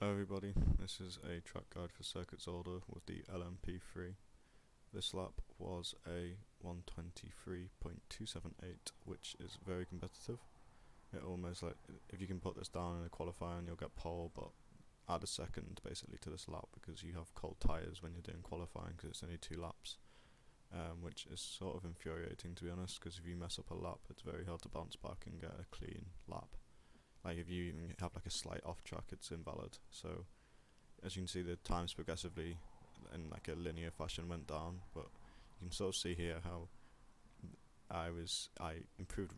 Hello everybody, this is a track guide for Circuit Zolder with the LMP3. This lap was a 123.278, which is very competitive. It almost like, if you can put this down in a qualifier you'll get pole, but add a second basically to this lap because you have cold tyres when you're doing qualifying because it's only 2 laps, which is sort of infuriating to be honest, because if you mess up a lap it's very hard to bounce back and get a clean lap. Like if you even have like a slight off track, it's invalid. So as you can see, the times progressively in like a linear fashion went down, but you can sort of see here how I improved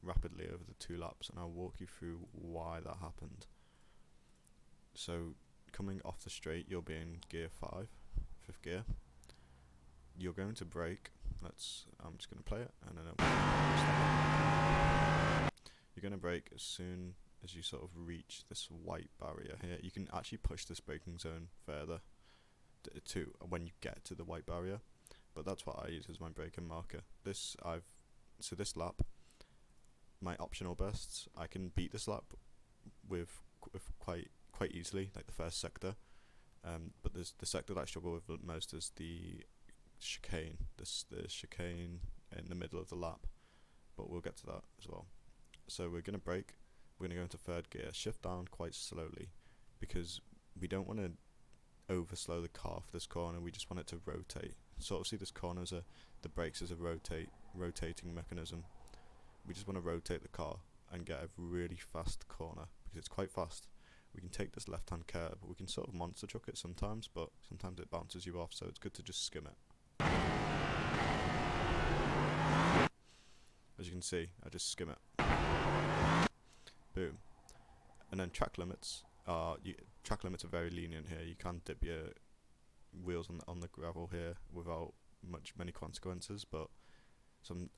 rapidly over the 2 laps, and I'll walk you through why that happened. So coming off the straight, you'll be in gear 5, 5th gear. You're going to brake. I'm just going to play it, and then you're going to brake as soon as you sort of reach this white barrier here. You can actually push this braking zone further to when you get to the white barrier, but that's what I use as my braking marker. This lap, my optional bests, I can beat this lap with quite easily, like the first sector. But the sector that I struggle with the most is the chicane. The chicane in the middle of the lap, but we'll get to that as well. So we're gonna brake. We're gonna go into 3rd gear, shift down quite slowly, because we don't want to overslow the car for this corner. We just want it to rotate. Sort of see this corner as the brakes as a rotating mechanism. We just want to rotate the car and get a really fast corner because it's quite fast. We can take this left-hand curve, but we can sort of monster truck it sometimes, but sometimes it bounces you off, so it's good to just skim it. As you can see, I just skim it. Boom. And then track limits are very lenient here. You can dip your wheels on the gravel here without many consequences, but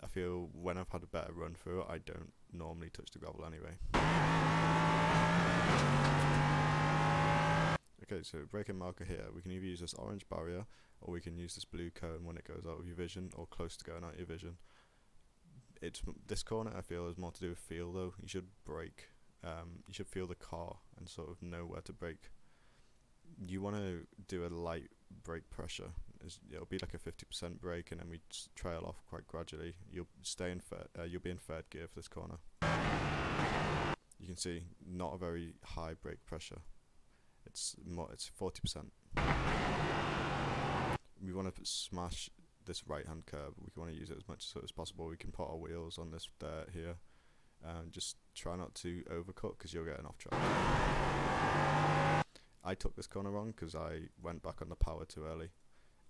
I feel when I've had a better run through it, I don't normally touch the gravel anyway. Okay, so braking marker here. We can either use this orange barrier, or we can use this blue cone when it goes out of your vision, or close to going out of your vision. This corner I feel is more to do with feel though. You should brake. You should feel the car and sort of know where to brake. You want to do a light brake pressure. It'll be like a 50% brake, and then we trail off quite gradually. You'll be in 3rd gear for this corner. You can see not a very high brake pressure. It's 40%. We want to smash this right-hand curb. We want to use it as much as possible. We can put our wheels on this dirt here. Just try not to overcut because you'll get an off track. I took this corner wrong because I went back on the power too early.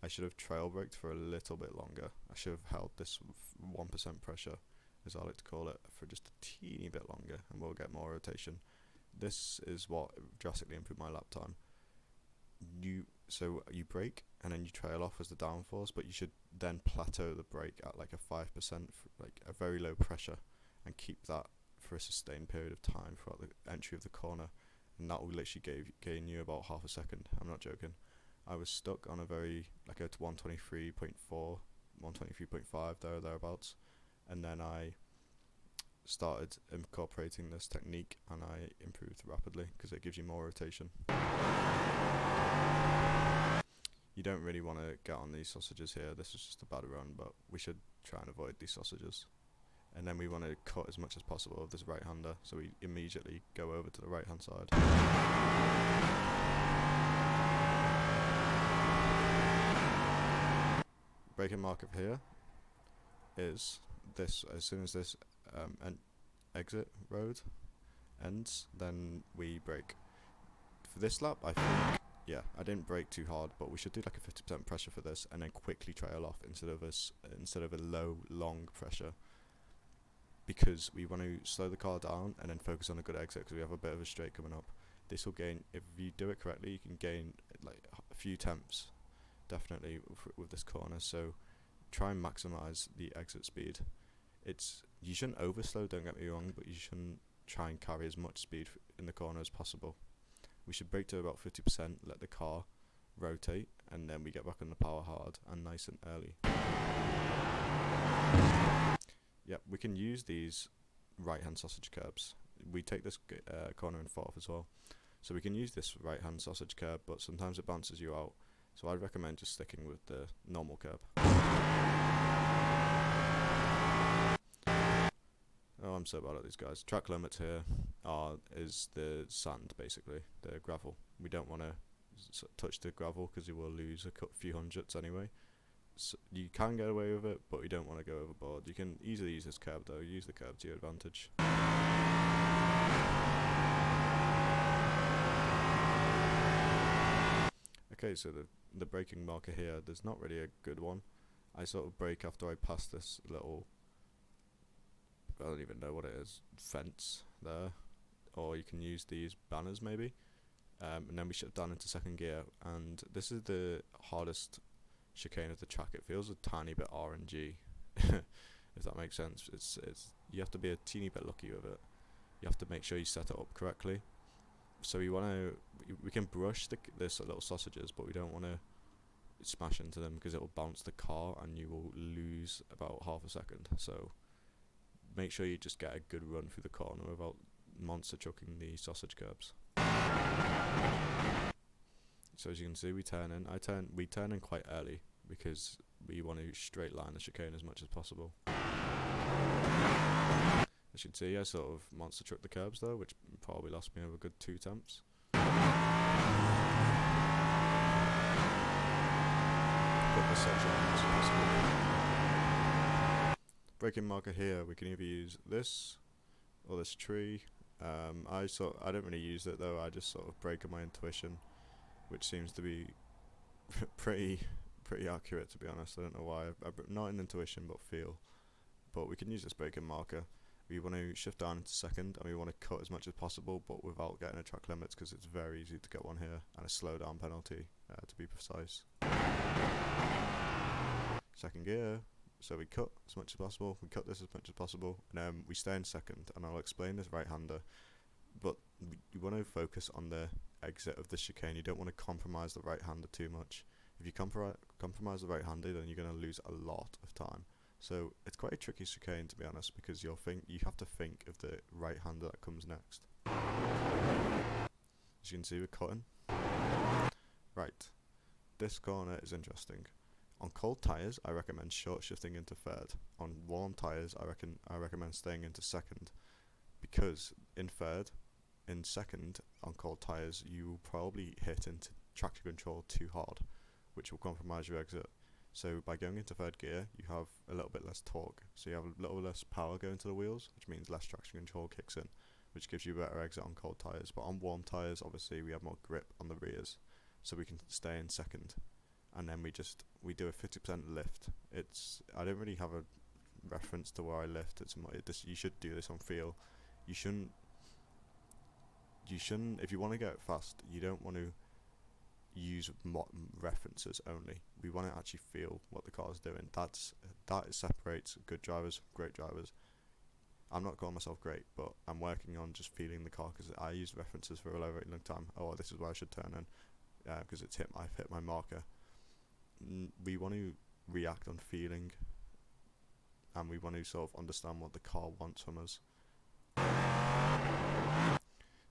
I should have trail braked for a little bit longer. I should have held this 1% pressure, as I like to call it, for just a teeny bit longer, and we'll get more rotation. This is what drastically improved my lap time. So you brake and then you trail off as the downforce, but you should then plateau the brake at like a 5%, like a very low pressure, and keep that for a sustained period of time throughout the entry of the corner, and that will literally gain you about half a second. I'm not joking. I was stuck on a like a 123.4, 123.5 thereabouts, and then I started incorporating this technique and I improved rapidly because it gives you more rotation. You don't really want to get on these sausages here. This is just a bad run, but we should try and avoid these sausages. And then we want to cut as much as possible of this right-hander, so we immediately go over to the right-hand side. Braking marker here is this. As soon as this exit road ends, then we brake. For this lap, I think, yeah, I didn't brake too hard, but we should do like a 50% pressure for this, and then quickly trail off instead of a low, long pressure, because we want to slow the car down and then focus on a good exit because we have a bit of a straight coming up. This will gain, if you do it correctly, you can gain like a few tenths, definitely, with this corner. So try and maximize the exit speed. You shouldn't overslow, don't get me wrong, but you shouldn't try and carry as much speed in the corner as possible. We should brake to about 50%, let the car rotate, and then we get back on the power hard and nice and early. Yep, we can use these right-hand sausage curbs. We take this corner in 4th as well. So we can use this right hand sausage curb, but sometimes it bounces you out. So I'd recommend just sticking with the normal curb. Oh, I'm so bad at these guys. Track limits here is the sand, basically, the gravel. We don't want to touch the gravel because you will lose a few hundredths anyway. So you can get away with it, but you don't want to go overboard. You can easily use this curb though. Use the curb to your advantage. Okay, so the braking marker here, there's not really a good one. I sort of brake after I pass this little, I don't even know what it is, fence there, or you can use these banners maybe, and then we shift down into second gear, and this is the hardest chicane of the track. It feels a tiny bit RNG, if that makes sense. It's you have to be a teeny bit lucky with it. You have to make sure you set it up correctly. So we can brush this little sausages, but we don't want to smash into them because it will bounce the car and you will lose about half a second. So make sure you just get a good run through the corner without monster trucking the sausage curbs. So as you can see, we turn in quite early because we want to straight line the chicane as much as possible. As you can see, I sort of monster truck the curbs though, which probably lost me over a good 2 attempts. Got the section as much as possible. Braking marker here, we can either use this or this tree. I don't really use it though. I just sort of brake on my intuition, which seems to be pretty accurate, to be honest. I don't know why. Not in intuition, but feel. But we can use this braking marker. We want to shift down into second, and we want to cut as much as possible, but without getting a track limits, because it's very easy to get one here, and a slow down penalty, to be precise. Second gear, so we cut as much as possible, we cut this as much as possible, and then we stay in second, and I'll explain this right-hander, but you want to focus on the exit of the chicane. You don't want to compromise the right-hander too much. If you compromise the right-hander, then you're going to lose a lot of time. So it's quite a tricky chicane, to be honest, because you have to think of the right-hander that comes next. As you can see, we're cutting. Right, this corner is interesting. On cold tyres, I recommend short shifting into third. On warm tyres, I recommend staying into second, because in second, on cold tyres, you will probably hit into traction control too hard, which will compromise your exit. So by going into third gear, you have a little bit less torque, so you have a little less power going to the wheels, which means less traction control kicks in, which gives you a better exit on cold tyres. But on warm tyres, obviously, we have more grip on the rears, so we can stay in second. And then we do a 50% lift. I don't really have a reference to where I lift. You should do this on feel. You shouldn't, if you want to get fast, you don't want to use references only. We want to actually feel what the car is doing. That separates good drivers from great drivers. I'm not calling myself great, but I'm working on just feeling the car, because I use references for a very long time. Oh, this is where I should turn in, because I've hit my marker. We want to react on feeling, and we want to sort of understand what the car wants from us.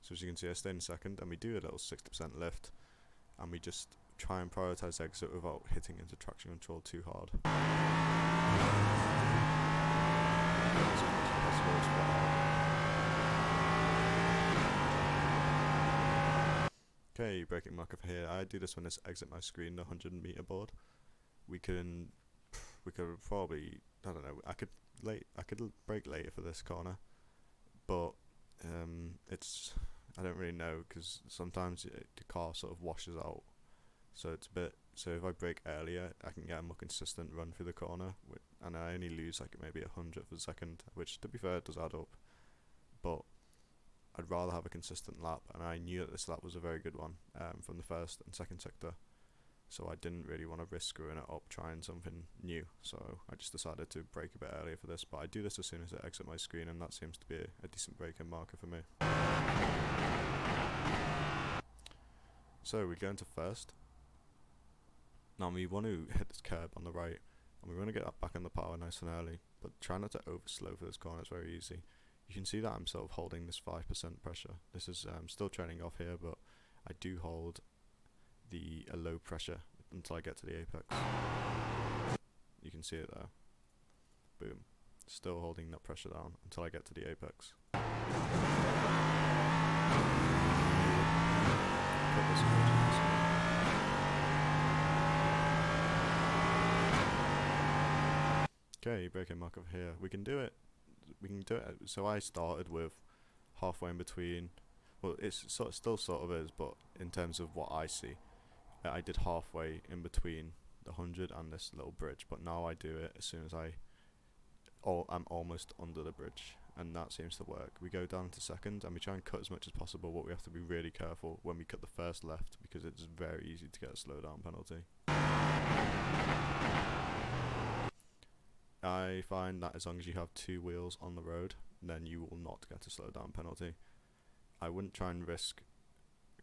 So as you can see, I stay in second, and we do a little 60% lift, and we just try and prioritize exit without hitting into traction control too hard. Okay, braking marker for here. I do this when it's exit my screen, the 100-meter board. We could probably, I don't know, I could brake later for this corner, but I don't really know, because sometimes the car sort of washes out, so if I brake earlier, I can get a more consistent run through the corner, and I only lose like maybe 100th of a second, which, to be fair, does add up, but I'd rather have a consistent lap, and I knew that this lap was a very good one from the first and second sector, so I didn't really want to risk screwing it up trying something new, so I just decided to brake a bit earlier for this. But I do this as soon as I exit my screen, and that seems to be a decent braking marker for me. So we go into first. Now we want to hit this curb on the right, and we want to get back on the power nice and early, but try not to overslow for this corner. It's very easy. You can see that I'm sort of holding this 5% pressure. This is still trailing off here, but I do hold a low pressure until I get to the apex. You can see it there. Boom. Still holding that pressure down until I get to the apex. Okay, braking mark over here. We can do it. So I started with halfway in between. Well, it's still sort of is, but in terms of what I see, I did halfway in between the 100 and this little bridge. But now I do it as soon as I'm almost under the bridge, and that seems to work. We go down to second and we try and cut as much as possible, but we have to be really careful when we cut the first left because it's very easy to get a slowdown penalty. I find that as long as you have 2 wheels on the road, then you will not get a slowdown penalty. I wouldn't try and risk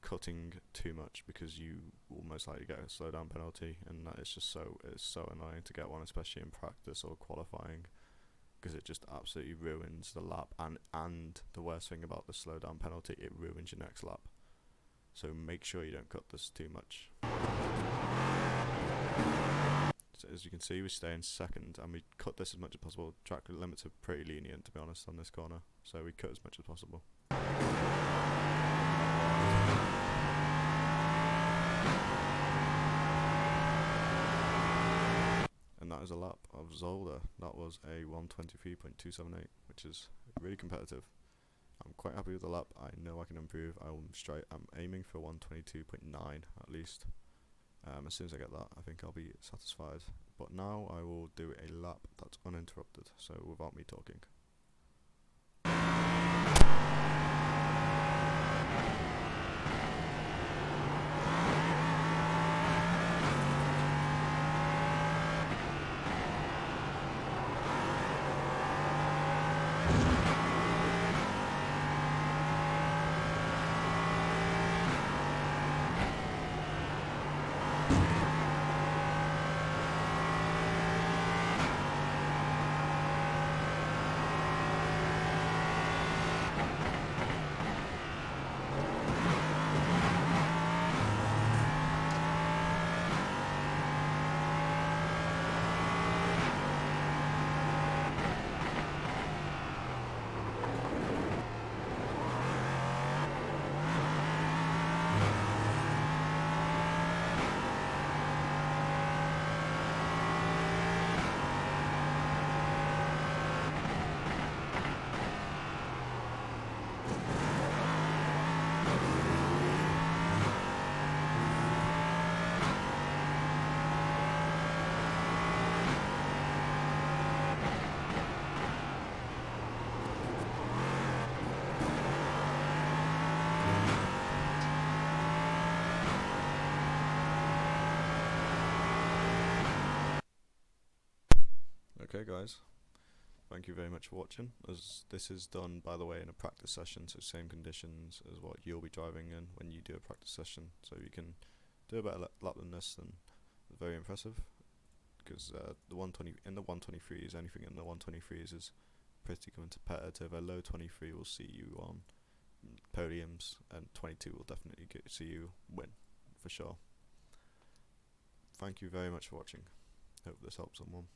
cutting too much because you will most likely get a slowdown penalty, and that is just it's so annoying to get one, especially in practice or qualifying, because it just absolutely ruins the lap. And the worst thing about the slowdown penalty, it ruins your next lap. So make sure you don't cut this too much. So as you can see, we stay in second and we cut this as much as possible. Track limits are pretty lenient, to be honest, on this corner, so we cut as much as possible. And that is a lap of Zolder. That was a 1:23.278, which is really competitive. I'm quite happy with the lap. I know I can improve. I'm aiming for 1:22.9 at least. As soon as I get that, I think I'll be satisfied. But now I will do a lap that's uninterrupted, so without me talking. Okay guys, thank you very much for watching. As this is done, by the way, in a practice session, so same conditions as what you'll be driving in when you do a practice session, so you can do a better lap than this, and it's very impressive, because the 120 in the 123s, anything in the 123s is pretty competitive. A low 23 will see you on podiums, and 22 will definitely see you win for sure. Thank you very much for watching. Hope this helps someone.